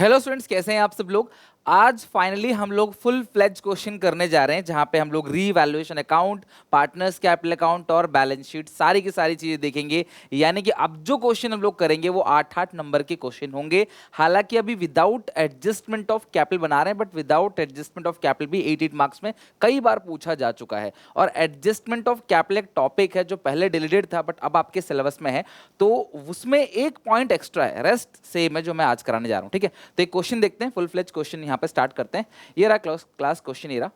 Hello students, कैसे हैं आप सब लोग। आज फाइनली हम लोग फुल फ्लेज क्वेश्चन करने जा रहे हैं जहां पे हम लोग revaluation account, partners capital account और बैलेंस शीट सारी की सारी चीजें देखेंगे। यानी कि अब जो क्वेश्चन हम लोग करेंगे वो 8-8 नंबर के क्वेश्चन होंगे। हालांकि अभी विदाउट एडजस्टमेंट ऑफ कैपिटल बना रहे हैं, but without adjustment of capital भी 8 मार्क्स में कई बार पूछा जा चुका है। और एडजस्टमेंट ऑफ कैपिटल एक टॉपिक है जो पहले डिलीटेड था बट अब आपके सिलेबस में है, तो उसमें एक पॉइंट एक्स्ट्रा है, रेस्ट सेम है जो मैं आज कराने जा रहा हूं। ठीक है, तो एक क्वेश्चन देखते हैं, फुल फ्लेज क्वेश्चन यहाँ पे स्टार्ट करते हैं। ये रहा क्लास क्वेश्चन, ये रहा।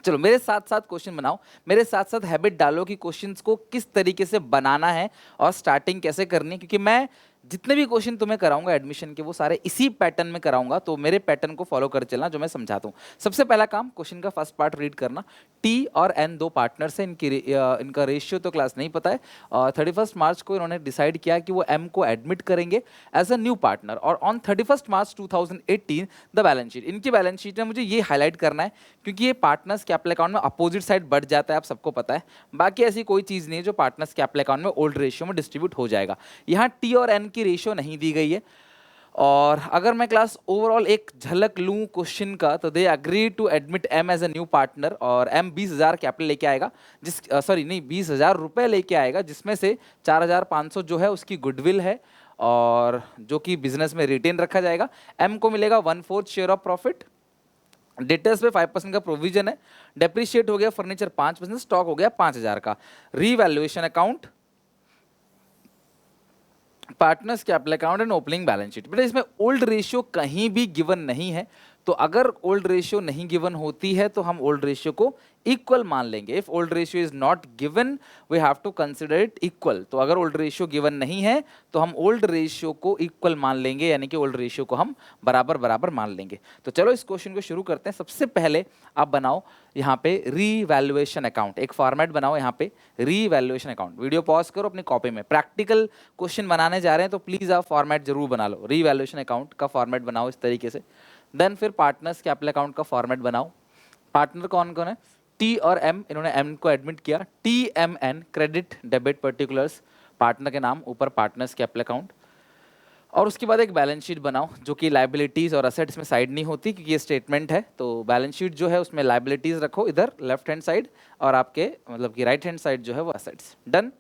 चलो मेरे साथ साथ क्वेश्चन बनाओ, मेरे साथ साथ हैबिट डालो कि क्वेश्चंस को किस तरीके से बनाना है और स्टार्टिंग कैसे करनी है, क्योंकि मैं जितने भी क्वेश्चन तुम्हें कराऊंगा एडमिशन के वो सारे इसी पैटर्न में कराऊंगा, तो मेरे पैटर्न को फॉलो कर चलना जो मैं समझाता हूँ। सबसे पहला काम, क्वेश्चन का फर्स्ट पार्ट रीड करना। टी और एन दो पार्टनर्स हैं, इनका रेशियो तो क्लास नहीं पता है। 31 मार्च को इन्होंने डिसाइड किया कि वो एम को एडमिट करेंगे एज अ न्यू पार्टनर, और on 31 March 2018 the balance sheet, इनकी बैलेंस शीट में मुझे ये हाईलाइट करना है क्योंकि ये पार्टनर्स कैपिटल अकाउंट में अपोजिट साइड बढ़ जाता है, आप सबको पता है। बाकी ऐसी कोई चीज़ नहीं है जो पार्टनर्स कैपिटल अकाउंट में ओल्ड रेशियो में डिस्ट्रीब्यूट हो जाएगा। यहाँ टी और एन की रेशियो नहीं दी गई है। और अगर मैं क्लास ओवरऑल एक झलक लूं क्वेश्चन का, तो they agree to admit M as a new partner, और एम 20,000 कैपिटल लेके आएगा, जिस सॉरी नहीं 20,000 रुपये लेके आएगा, जिसमें से 4,500 जो है उसकी गुडविल है और जो कि बिजनेस में रिटेन रखा जाएगा। एम को मिलेगा 1/4 शेयर ऑफ प्रॉफिट। डेटर्स पे 5% का प्रोविजन है। डेप्रिशिएट हो गया फर्नीचर 5%, स्टॉक हो गया 5,000 का। Revaluation account, partners capital account and opening balance sheet. बेटा इसमें ओल्ड रेशियो कहीं भी गिवन नहीं है, तो अगर ओल्ड रेशियो नहीं गिवन होती है तो हम ओल्ड रेशियो को इक्वल मान लेंगे। If old ratio is not given we have to consider it equal. तो अगर ओल्ड रेशियो गिवन नहीं है तो हम ओल्ड रेशियो को इक्वल मान लेंगे, यानी कि ओल्ड रेशियो को हम बराबर बराबर मान लेंगे। तो चलो इस क्वेश्चन को शुरू करते हैं। सबसे पहले आप बनाओ यहाँ पे रीवैल्यूएशन अकाउंट, एक फॉर्मेट बनाओ यहाँ पे रीवैल्यूएशन अकाउंट। वीडियो पॉज करो, अपनी कॉपी में प्रैक्टिकल क्वेश्चन बनाने जा रहे हैं तो प्लीज आप फॉर्मेट जरूर बना लो। रीवैल्यूएशन अकाउंट का फॉर्मेट बनाओ इस तरीके से। देन फिर पार्टनर्स कैपिटल अकाउंट का फॉर्मेट बनाओ। पार्टनर कौन कौन है? टी और एम, इन्होंने एम को एडमिट किया। T M N, credit debit particulars, partner के नाम, ऊपर पार्टनर्स कैपिटल अकाउंट। और उसके बाद एक बैलेंस शीट बनाओ जो कि लाइबिलिटीज़ और असेट्स में साइड नहीं होती, क्योंकि ये स्टेटमेंट है। तो बैलेंस शीट जो है उसमें लाइबिलिटीज़ रखो इधर लेफ्ट हैंड साइड, और आपके मतलब कि राइट हैंड साइड जो है वो असेट्स। डन।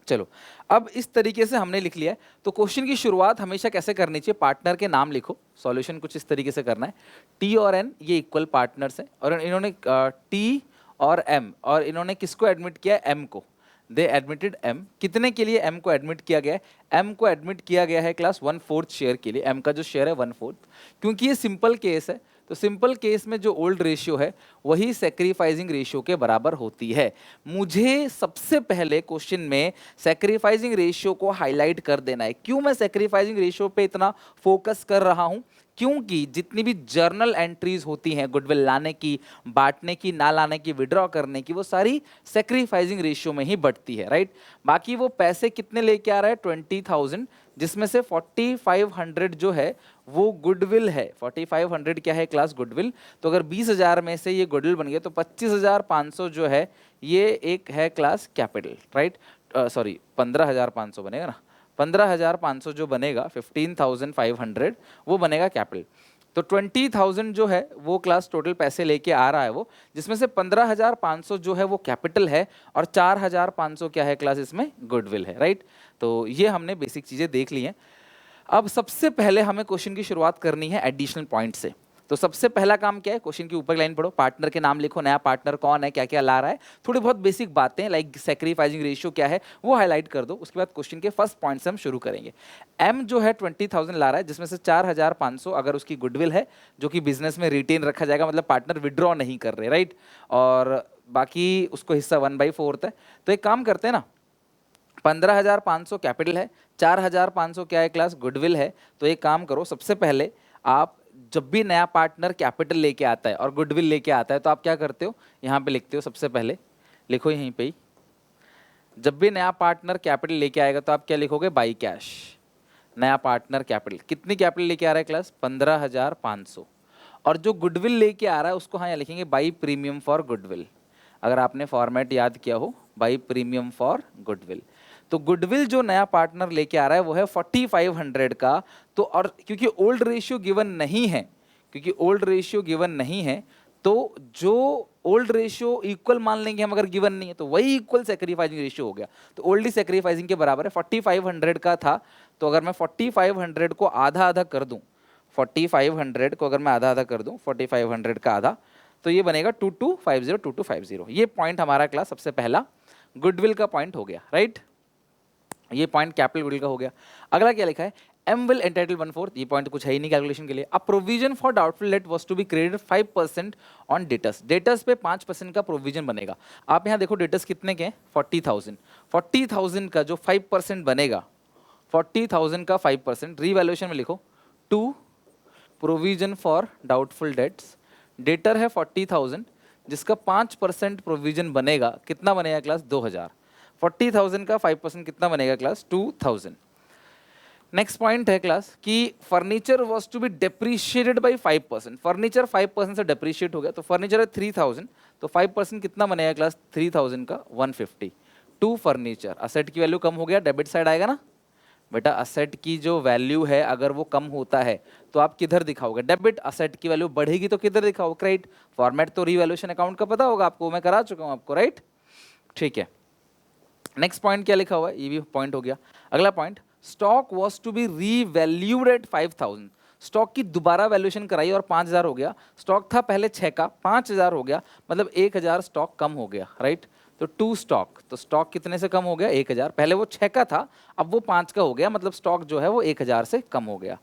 चलो अब इस तरीके से हमने लिख लिया है, तो क्वेश्चन की शुरुआत हमेशा कैसे करनी चाहिए? पार्टनर के नाम लिखो। सॉल्यूशन कुछ इस तरीके से करना है। टी और एन ये इक्वल पार्टनर्स हैं, और इन्होंने टी और एम, और इन्होंने किसको एडमिट किया? एम को। दे एडमिटेड एम। कितने के लिए एम को एडमिट किया गया है? एम को एडमिट किया गया है क्लास 1/4 शेयर के लिए। एम का जो शेयर है 1/4, क्योंकि ये सिंपल केस है, तो सिंपल केस में जो ओल्ड रेशियो है वही सेक्रीफाइसिंग रेशियो के बराबर होती है। मुझे सबसे पहले क्वेश्चन में सेक्रीफाइसिंग रेशियो को हाईलाइट कर देना है। क्यों मैं सेक्रीफाइसिंग रेशियो पे इतना फोकस कर रहा हूं? क्योंकि जितनी भी जर्नल एंट्रीज होती हैं गुडविल लाने की, बांटने की, ना लाने की, विड्रॉ करने की, वो सारी सेक्रीफाइसिंग रेशियो में ही बढ़ती है, राइट। बाकी वो पैसे कितने लेके आ रहा है? 20,000, जिसमें से 4,500 जो है वो गुडविल है। 4,500 क्या है क्लास? गुडविल। तो अगर 20,000 में से ये गुडविल बन गया तो 25,500 जो है ये एक है क्लास कैपिटल, राइट। सॉरी 15,500 बनेगा ना। 15,500 जो बनेगा, 15,500 वो बनेगा कैपिटल। तो 20,000 जो है वो क्लास टोटल पैसे लेके आ रहा है वो, जिसमें से 15,500 जो है वो कैपिटल है, और 4,500 क्या है क्लास? इसमें गुडविल है, राइट। तो ये हमने बेसिक चीज़ें देख ली हैं। अब सबसे पहले हमें क्वेश्चन की शुरुआत करनी है एडिशनल पॉइंट से। तो सबसे पहला काम क्या है? क्वेश्चन की ऊपर लाइन पढ़ो, पार्टनर के नाम लिखो, नया पार्टनर कौन है, क्या क्या ला रहा है, थोड़ी बहुत बेसिक बातें लाइक सेक्रीफाइसिंग रेशियो क्या है वो हाईलाइट कर दो। उसके बाद क्वेश्चन के फर्स्ट पॉइंट से हम शुरू करेंगे। एम जो है 20,000 ला रहा है, जिसमें से 4,500 अगर उसकी गुडविल है जो कि बिजनेस में रिटेन रखा जाएगा, मतलब पार्टनर विड्रॉ नहीं कर रहे, राइट। और बाकी उसको हिस्सा 1/4 है। तो एक काम करते हैं ना, 15,500 कैपिटल है, 4,500 क्या है क्लास? गुडविल है। तो एक काम करो, सबसे पहले आप जब भी नया पार्टनर कैपिटल लेके आता है और गुडविल लेके आता है तो आप क्या करते हो? यहाँ पे लिखते हो, सबसे पहले लिखो यहीं पे ही, जब भी नया पार्टनर कैपिटल लेके आएगा तो आप क्या लिखोगे? By cash. नया पार्टनर कैपिटल, कितनी कैपिटल लेके आ रहा है क्लास? 15,500। और जो गुडविल लेके आ रहा है उसको हाँ यहाँ लिखेंगे बाई प्रीमियम फॉर गुडविल। अगर आपने फॉर्मेट याद किया हो, बाई प्रीमियम फॉर गुडविल। तो गुडविल जो नया पार्टनर लेके आ रहा है वो है 4500 का। तो और क्योंकि ओल्ड रेशियो गिवन नहीं है, क्योंकि ओल्ड रेशियो गिवन नहीं है, तो जो ओल्ड रेशियो इक्वल मान लेंगे हम, अगर गिवन नहीं है तो वही इक्वल सेक्रीफाइसिंग रेशियो हो गया। तो ओल्ड ही सेक्रीफाइसिंग के बराबर है। 4500 का था, तो अगर मैं 4500 को आधा आधा कर दूं, 4500 को अगर मैं आधा आधा कर दूं, 4500 का आधा, तो ये बनेगा 2250 2250। ये पॉइंट हमारा क्लास सबसे पहला गुडविल का पॉइंट हो गया, राइट। ये पॉइंट कैपिटल गुडविल का हो गया। अगला क्या लिखा है, एम विल एंटाइटल 1/4, ये पॉइंट कुछ है ही नहीं कैलकुलेशन के लिए। A provision for doubtful debt was to be credited 5% on debtors, debtors पे 5% का प्रोविजन बनेगा। आप यहाँ देखो डेटर्स कितने के हैं, 40,000, 40,000 का जो 5% बनेगा, 40,000 का 5%, रीवैल्यूएशन में लिखो to provision for doubtful debts, debtor है 40,000 जिसका 5% प्रोविजन बनेगा, कितना बनेगा क्लास, 2,000। 40,000 का 5% कितना बनेगा क्लास, 2,000। नेक्स्ट पॉइंट है क्लास कि furniture was to be depreciated by 5%, furniture 5% से डेप्रीशिएट हो गया, तो फर्नीचर है 3,000, तो 5% कितना बनेगा क्लास, 3,000 का 150। टू फर्नीचर, असेट की वैल्यू कम हो गया, डेबिट साइड आएगा ना बेटा। असेट की जो वैल्यू है अगर वो कम होता है तो आप किधर दिखाओगे, डेबिट। असेट की वैल्यू बढ़ेगी तो किधर दिखाओगे, क्रेडिट। फॉर्मेट तो रीवैल्यूएशन अकाउंट का पता होगा आपको, मैं करा चुका हूं आपको, राइट। ठीक है, नेक्स्ट पॉइंट क्या लिखा हुआ है, ये भी पॉइंट हो गया। अगला point, stock was to be revalued at 5,000, stock की दोबारा वैल्यूएशन कराई और 5,000 हो गया। स्टॉक था पहले 6 का, 5,000 हो गया, मतलब 1,000 स्टॉक कम हो गया, राइट। तो टू स्टॉक, तो स्टॉक कितने से कम हो गया, 1,000। पहले वो 6 का था, अब वो 5 का हो गया, मतलब स्टॉक जो है वो 1,000 से कम हो गया।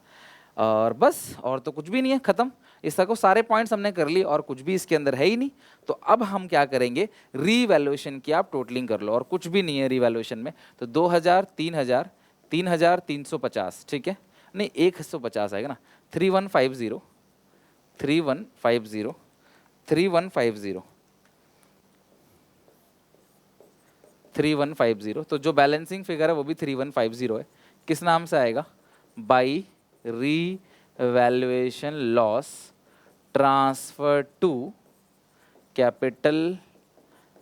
और बस, और तो कुछ भी नहीं है, खत्म। इस तरह को सारे पॉइंट्स हमने कर लिए और कुछ भी इसके अंदर है ही नहीं। तो अब हम क्या करेंगे, रीवैल्यूएशन की आप टोटलिंग कर लो, और कुछ भी नहीं है रीवैल्यूएशन में। तो 2,000, 3,000, 3,350, ठीक है, नहीं 150 आएगा ना, 3,150, 3,150, 3,150, 3,150। तो जो बैलेंसिंग फिगर है वो भी 3,150 है। किस नाम से आएगा, by revaluation loss transfer to capital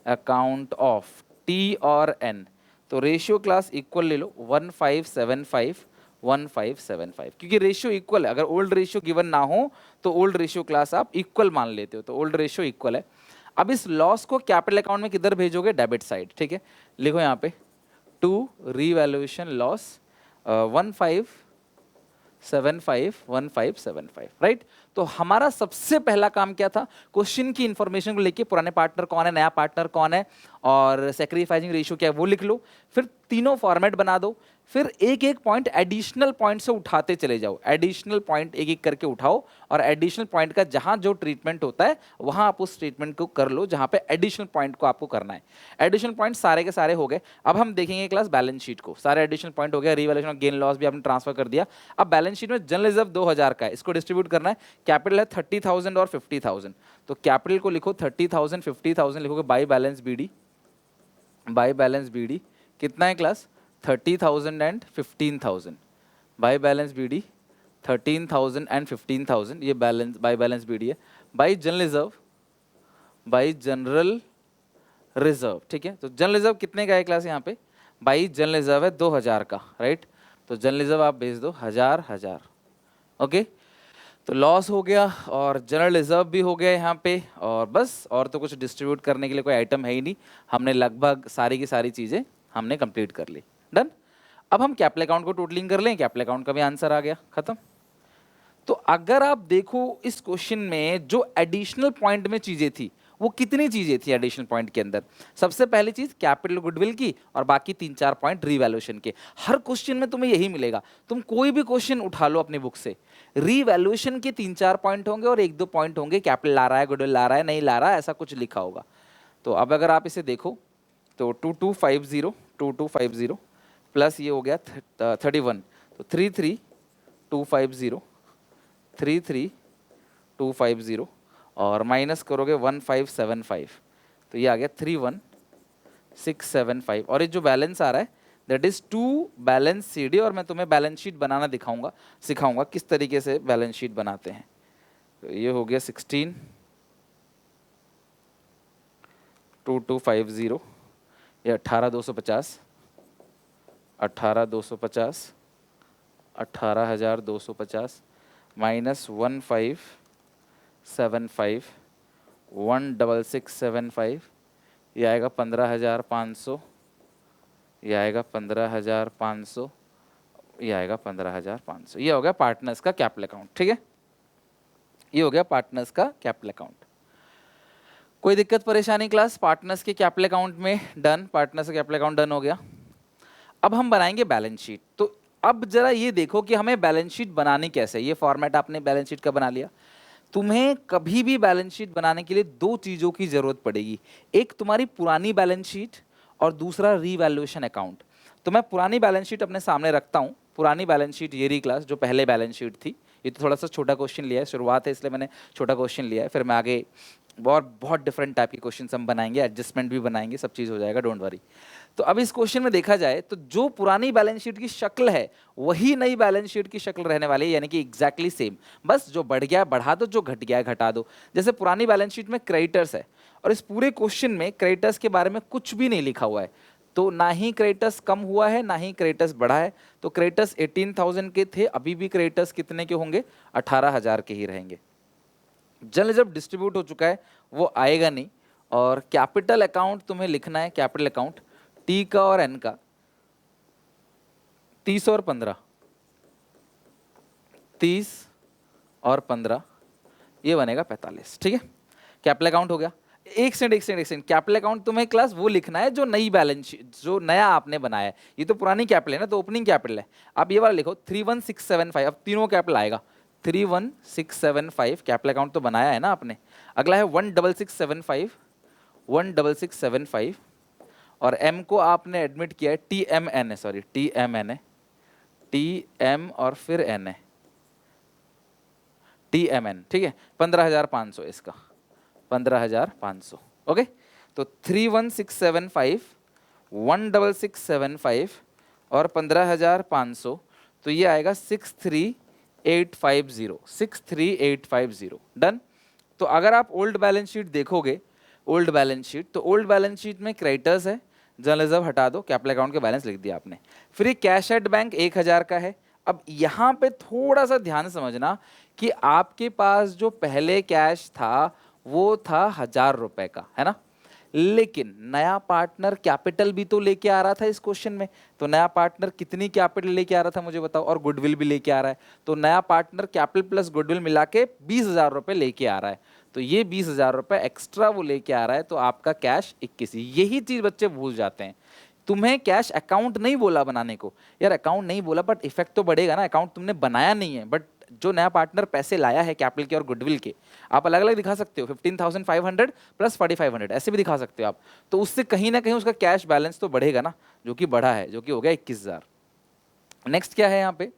account of T और एन। तो रेशियो क्लास इक्वल ले लो, 1575 1575, क्योंकि रेशियो इक्वल है। अगर ओल्ड रेशियो गिवन ना हो तो ओल्ड रेशियो क्लास आप इक्वल मान लेते हो, तो ओल्ड रेशियो इक्वल है। अब इस लॉस को कैपिटल अकाउंट में किधर भेजोगे, डेबिट साइड, ठीक है। लिखो यहाँ पे टू रीवैल्यूएशन लॉस 1575 राइट। तो हमारा सबसे पहला काम क्या था, क्वेश्चन की इंफॉर्मेशन को लेके पुराने पार्टनर कौन है, नया पार्टनर कौन है, और सैक्रिफाइसिंग रेशियो क्या है वो लिख लो। फिर तीनों फॉर्मेट बना दो, फिर एक एक पॉइंट एडिशनल पॉइंट से उठाते चले जाओ, एडिशनल पॉइंट एक एक करके उठाओ, और एडिशनल पॉइंट का जहां जो ट्रीटमेंट होता है वहां आप उस ट्रीटमेंट को कर लो जहां पे एडिशनल पॉइंट को आपको करना है। एडिशनल पॉइंट सारे के सारे हो गए। अब हम देखेंगे क्लास बैलेंस शीट को, सारे एडिशनल पॉइंट हो गया, रिवैल्यूएशन गेन लॉस भी आपने ट्रांसफर कर दिया। अब बैलेंस शीट में जनरल रिजर्व 2,000 का है, इसको डिस्ट्रीब्यूट करना है। कैपिटल है 30,000 और 50,000, तो कैपिटल को लिखो 30,000 50,000 लिखोगे by balance BD, by balance BD कितना है class, 30,000 and 15,000, by balance BD 13,000 and 15,000, ये बैलेंस बाई बैलेंस बीडी है। By general reserve, by general reserve, ठीक है। तो जनरल रिजर्व कितने का है क्लास, यहाँ पे बाई जनरल रिजर्व है 2,000 का, राइट। तो जनरल रिजर्व आप भेज दो 1,000, ओके। तो लॉस हो गया और जनरल रिजर्व भी हो गया यहाँ पे, और बस, और तो कुछ डिस्ट्रीब्यूट करने के लिए कोई आइटम है ही नहीं। हमने लगभग सारी की सारी चीज़ें हमने कंप्लीट कर ली, डन। अब हम कैपिटल अकाउंट को टोटलिंग कर लें, कैपिटल अकाउंट का भी आंसर आ गया, खत्म। तो अगर आप देखो इस क्वेश्चन में जो एडिशनल पॉइंट में चीजें थी वो कितनी चीजें थी एडिशनल पॉइंट के अंदर, सबसे पहली चीज कैपिटल गुडविल की, और बाकी 3-4 पॉइंट रीवैल्यूएशन के। हर क्वेश्चन में तुम्हें यही मिलेगा, तुम कोई भी क्वेश्चन उठा लो अपनी बुक से, रीवैल्यूएशन के 3-4 पॉइंट होंगे और 1-2 पॉइंट होंगे कैपिटल ला रहा है, गुडविल ला रहा है, नहीं ला रहा है, ऐसा कुछ लिखा होगा। तो अब अगर आप इसे देखो तो 2250 प्लस ये हो गया 31, तो 33,250, 33,250 और माइनस करोगे 1,575, तो ये आ गया 31,675। और ये जो बैलेंस आ रहा है that is to balance CD, और मैं तुम्हें बैलेंस शीट बनाना दिखाऊंगा, सिखाऊंगा किस तरीके से बैलेंस शीट बनाते हैं। तो ये हो गया 16,250, ये 18,250, 18,250, 18,250 माइनस 1575, 16675, ये आएगा 15,500, ये आएगा 15,500, ये आएगा 15,500। ये हो गया पार्टनर्स का कैपिटल अकाउंट। ठीक है, ये हो गया पार्टनर्स का कैपिटल अकाउंट। कोई दिक्कत परेशानी क्लास? पार्टनर्स के कैपिटल अकाउंट में डन, पार्टनर्स का कैपिटल अकाउंट डन हो गया। अब हम बनाएंगे बैलेंस शीट। तो अब जरा ये देखो कि हमें बैलेंस शीट बनानी कैसे है। ये फॉर्मेट आपने बैलेंस शीट का बना लिया। तुम्हें कभी भी बैलेंस शीट बनाने के लिए दो चीज़ों की ज़रूरत पड़ेगी, एक तुम्हारी पुरानी बैलेंस शीट और दूसरा रीवैल्यूएशन अकाउंट। तो मैं पुरानी बैलेंस शीट अपने सामने रखता हूँ। पुरानी बैलेंस शीट ये रही क्लास, जो पहले बैलेंस शीट थी। ये तो थोड़ा सा छोटा क्वेश्चन लिया है, शुरुआत है इसलिए मैंने छोटा क्वेश्चन लिया है। फिर मैं आगे बहुत डिफरेंट टाइप के क्वेश्चन हम बनाएंगे, एडजस्टमेंट भी बनाएंगे, सब चीज़ हो जाएगा, डोंट वरी। तो अब इस क्वेश्चन में देखा जाए तो जो पुरानी बैलेंस शीट की शक्ल है वही नई बैलेंस शीट की शक्ल रहने वाली है, यानी कि एग्जैक्टली सेम। बस जो बढ़ गया बढ़ा दो, जो घट गया घटा दो। जैसे पुरानी बैलेंस शीट में क्रेडिटर्स है और इस पूरे क्वेश्चन में क्रेडिटर्स के बारे में कुछ भी नहीं लिखा हुआ है, तो ना ही क्रेडिटर्स कम हुआ है ना ही क्रेडिटर्स बढ़ा है। तो क्रेडिटर्स 18,000 के थे, अभी भी क्रेडिटर्स कितने के होंगे? 18,000 के ही रहेंगे। जनरली जब डिस्ट्रीब्यूट हो चुका है वो आएगा नहीं। और कैपिटल अकाउंट तुम्हें लिखना है, कैपिटल अकाउंट टी का और एन का 30 और 15, 30 और 15, ये बनेगा 45। ठीक है, कैपिटल अकाउंट हो गया। एक सेकंड, कैपिटल अकाउंट तुम्हें क्लास वो लिखना है जो नई बैलेंस शीट, जो नया आपने बनाया है। ये तो पुरानी कैपिटल है ना, तो ओपनिंग कैपिटल है। अब ये वाला लिखो 31675, अब तीनों कैपिटल आएगा। 31675 कैपिटल अकाउंट तो बनाया है ना आपने। अगला है 16675, 16675, और एम को आपने एडमिट किया है, टी एम एन है, सॉरी टी एम एन है, टी एम और फिर एन है, टी एम एन। ठीक है, 15,500 इसका, 15,500। ओके, तो 31675, 16675 और 15,500, तो ये आएगा 63850, 63850। डन। तो अगर आप ओल्ड बैलेंस शीट देखोगे, ओल्ड बैलेंस शीट, तो ओल्ड बैलेंस शीट में क्रेडिटर्स है, जनरल रिजर्व हटा दो, कैपिटल अकाउंट के बैलेंस लिख दिया आपने। फिर ये कैश एट बैंक 1,000 का है। अब यहाँ पे थोड़ा सा ध्यान समझना कि आपके पास जो पहले कैश था वो था 1,000 रुपए का, है ना। लेकिन नया पार्टनर कैपिटल भी तो लेके आ रहा था इस क्वेश्चन में। तो नया पार्टनर कितनी कैपिटल लेके आ रहा था मुझे बताओ, और गुडविल भी लेके आ रहा है। तो नया पार्टनर कैपिटल प्लस गुडविल मिला के 20,000 रुपए लेके आ रहा है। तो ये 20,000 रुपए एक्स्ट्रा वो लेके आ रहा है, तो आपका कैश 21। यही चीज बच्चे भूल जाते हैं। तुम्हें कैश अकाउंट नहीं बोला बनाने को, यार अकाउंट नहीं बोला, बट इफेक्ट तो बढ़ेगा ना। अकाउंट तुमने बनाया नहीं है, बट जो नया पार्टनर पैसे लाया है कैपिटल के और गुडविल के, आप अलग अलग दिखा सकते हो, 15,500 प्लस 4,500 ऐसे भी दिखा सकते हो आप। तो उससे कहीं ना कहीं उसका कैश बैलेंस तो बढ़ेगा ना, जो कि बढ़ा है, जो कि हो गया 21,000। नेक्स्ट क्या है यहाँ पे?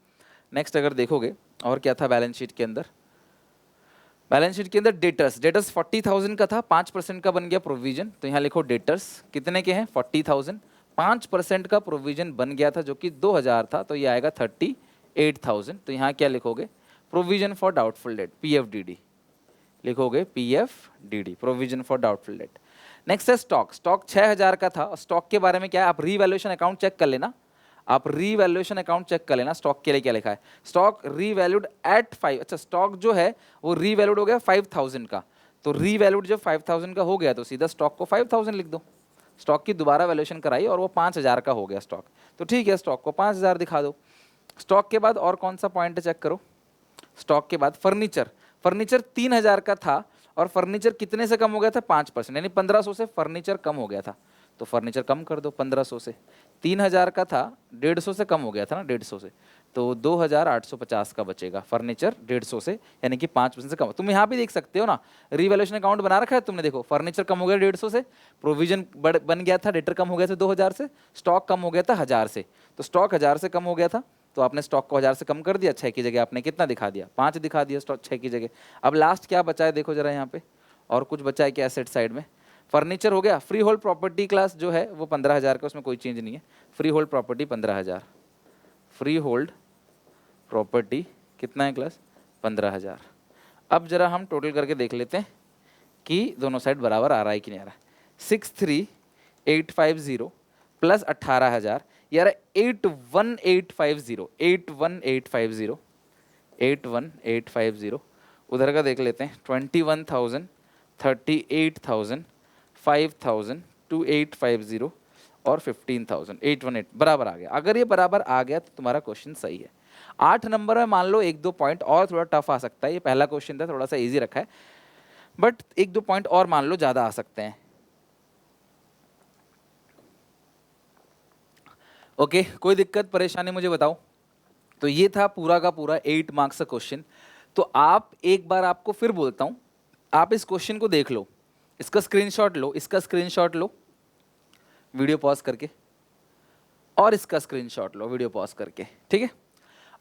नेक्स्ट अगर देखोगे और क्या था बैलेंस शीट के अंदर, बैलेंस शीट के अंदर डेटर्स, डेटर्स 40,000 का था, 5% का बन गया प्रोविजन। तो यहाँ लिखो डेटर्स कितने के हैं? 40,000, 5% का प्रोविजन बन गया था जो कि 2,000 था, तो ये आएगा 38,000। तो यहाँ क्या लिखोगे? Provision for doubtful date, PFDD लिखोगे, PFDD, provision for doubtful date. Next है स्टॉक। स्टॉक 6,000 का था, और स्टॉक के बारे में क्या है, आप रीवैल्यूएशन अकाउंट चेक कर लेना, आप रीवैल्यूएशन अकाउंट चेक कर लेना। स्टॉक के लिए क्या लिखा है? Stock revalued at 5। अच्छा, स्टॉक जो है वो रीवैल्यूड हो गया 5,000 का, तो रीवैल्यूड जब 5,000 का हो गया तो सीधा स्टॉक को 5,000 लिख दो। स्टॉक की दोबारा वैल्यूएशन कराई और वो 5,000 का हो गया स्टॉक, तो ठीक है, स्टॉक को 5,000 दिखा दो। स्टॉक के बाद और कौन सा पॉइंट चेक करो? स्टॉक के बाद फर्नीचर, फर्नीचर 3,000 का था, और फर्नीचर कितने से कम हो गया था? 5%, यानी 1,500 से फर्नीचर कम हो गया था। तो फर्नीचर कम कर दो 1,500 से। 3,000 का था, 150 से कम हो गया था ना, 150 से, तो 2,850 का बचेगा। फर्नीचर 150 से, यानी कि 5% से कम। तुम यहाँ भी देख सकते हो ना, रीवैल्यूएशन अकाउंट बना रखा है तुमने, देखो फर्नीचर कम हो गया 150 से, प्रोविजन बन गया था, डेटर कम हो गया था 2,000 से, स्टॉक कम हो गया था 1,000 से। तो स्टॉक 1,000 से कम हो गया था, तो आपने स्टॉक को 1,000 से कम कर दिया, 6 की जगह आपने कितना दिखा दिया? 5 दिखा दिया स्टॉक 6 की जगह। अब लास्ट क्या बचा है देखो जरा यहाँ पे, और कुछ बचा है क्या एसेट साइड में? फर्नीचर हो गया। फ्री होल्ड प्रॉपर्टी क्लास जो है वो 15,000 का, उसमें कोई चेंज नहीं है। Free hold property 15,000, free hold property कितना है क्लास? 15,000। अब जरा हम टोटल करके देख लेते हैं कि दोनों साइड बराबर आ रहा है कि नहीं आ रहा है। 63,850 प्लस 18,000, यार 81850, 81850, 81850, उधर का देख लेते हैं 21,000, 38,000, 5,000, 2850 और 15,000, 818 बराबर आ गया। अगर ये बराबर आ गया तो तुम्हारा क्वेश्चन सही है। 8 नंबर में मान लो 1-2 पॉइंट और थोड़ा टफ आ सकता है, ये पहला क्वेश्चन था थोड़ा सा इजी रखा है, बट 1-2 पॉइंट और मान लो ज्यादा आ सकते हैं। ओके, कोई दिक्कत परेशानी मुझे बताओ। तो ये था पूरा का पूरा 8 मार्क्स का क्वेश्चन। तो आप एक बार आपको फिर बोलता हूं, आप इस क्वेश्चन को देख लो, इसका स्क्रीनशॉट लो, इसका स्क्रीनशॉट लो वीडियो पॉज करके, और इसका स्क्रीनशॉट लो वीडियो पॉज करके, ठीक है।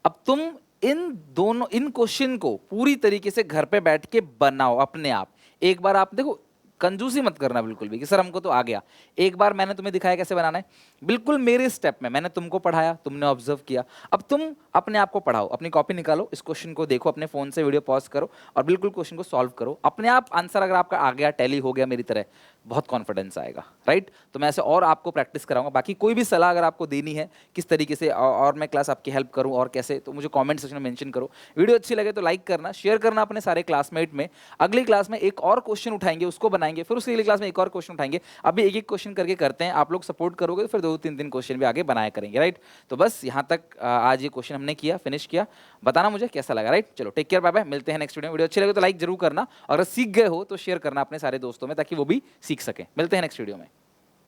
अब तुम इन क्वेश्चन को पूरी तरीके से घर पे बैठ के बनाओ अपने आप। एक बार आप देखो, कंजूसी मत करना बिल्कुल भी कि सर हमको तो आ गया। एक बार मैंने तुम्हें दिखाया कैसे बनाना है, बिल्कुल मेरे स्टेप में मैंने तुमको पढ़ाया, तुमने ऑब्जर्व किया। अब तुम अपने आप को पढ़ाओ, अपनी कॉपी निकालो, इस क्वेश्चन को देखो, अपने फोन से वीडियो पॉज करो और बिल्कुल क्वेश्चन को सॉल्व करो अपने आप। आंसर अगर आपका आ गया, टैली हो गया मेरी तरह, बहुत कॉन्फिडेंस आएगा, राइट। तो मैं ऐसे और आपको प्रैक्टिस कराऊंगा। बाकी कोई भी सलाह अगर आपको देनी है किस तरीके से और मैं क्लास आपकी हेल्प करूं और कैसे, तो मुझे कमेंट सेक्शन में मेंशन करो। वीडियो अच्छी लगे तो लाइक करना, शेयर करना अपने सारे क्लासमेट में। अगली क्लास में एक और क्वेश्चन उठाएंगे, उसको बनाएंगे, फिर उसकी अगली क्लास में एक और क्वेश्चन उठाएंगे। अभी एक एक क्वेश्चन करके करते हैं, आप लोग सपोर्ट करोगे तो फिर 2-3 क्वेश्चन भी आगे बनाया करेंगे, राइट। तो बस यहाँ तक आज ये क्वेश्चन हमने किया, फिनिश किया। बताना मुझे कैसा लगा, राइट। चलो टेक केयर, बाय बाय, मिलते हैं नेक्स्ट वीडियो में। वीडियो अच्छी लगे तो लाइक जरूर करना, और अगर सीख गए हो तो शेयर करना अपने सारे दोस्तों में ताकि वो भी सीख सकें। मिलते हैं नेक्स्ट वीडियो में।